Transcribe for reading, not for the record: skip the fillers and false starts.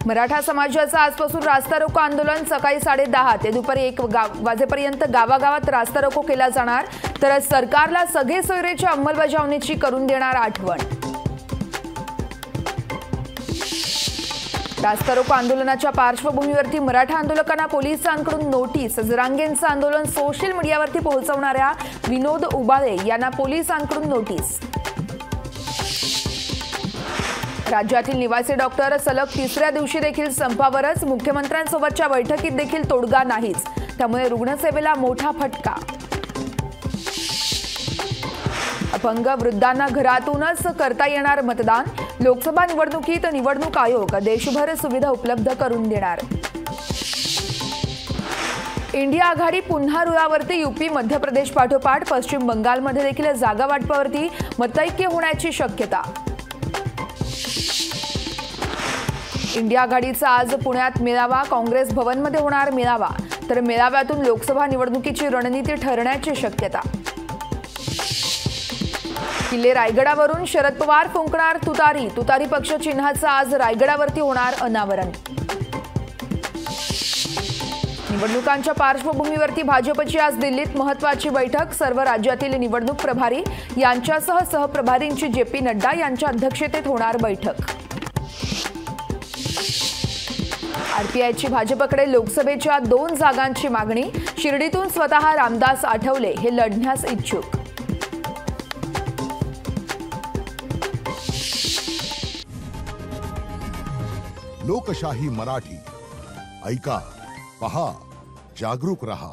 मराठा समाजाचं आजपासून रास्ता रोको आंदोलन सकाळी 10:30 ते दुपारी 1 वाजेपर्यंत गावागावात रास्ता रोको केला जाणार। तर सरकारला सगळे सोयरेच्या अंमलबजावणीची करून देणार आठवण। रास्ता रोको आंदोलनाच्या पार्श्वभूमीवरती मराठा आंदोलकांना पोलिसांकडून नोटीस। जरांगेंचं आंदोलन सोशल मीडियावरती पोहोचवणाऱ्या विनोद उबाळे यांना पोलिसांकडून नोटीस। राज्यातील निवासी डॉक्टर सलग तिसऱ्या दिवशी देखील संपावरच। मुख्यमंत्र्यांसोबतच्या बैठकीत देखील तोडगा नाहीच, त्यामुळे रुग्णसेवेला मोठा फटका। अपंग वृद्धांना घरातूनच करता येणार मतदान। लोकसभा निवडणुकीत निवडणूक आयोग देशभर सुविधा उपलब्ध करून देणार। इंडिया आघाडी पुन्हा रुळावरती। यूपी मध्य प्रदेश पाठोपाठ पश्चिम बंगालमध्ये देखील जागा वाटपावरती मतैक्य होण्याची शक्यता। इंडिया आघाडीचा आज पुण्यात मेळावा। काँग्रेस भवनमध्ये होणार मेळावा। तर मेळाव्यातून लोकसभा निवडणुकीची रणनीती ठरण्याची शक्यता। किल्ले रायगडावरून शरद पवार फुंकणार तुतारी। तुतारी पक्ष चिन्हाचं आज रायगडावरती होणार अनावरण। निवडणुकांच्या पार्श्वभूमीवरती भाजपची आज दिल्लीत महत्त्वाची बैठक। सर्व राज्यातील निवडणूक प्रभारी यांच्यासह सहप्रभारींची जेपी नड्डा यांच्या अध्यक्षतेत होणार बैठक। आरपीआयची भाजपकडे लोकसभेच्या 2 जागांची मागणी। शिर्डीतून स्वतः रामदास आठवले हे लढण्यास इच्छुक। लोकशाही मराठी ऐका, पहा, जागरूक रहा।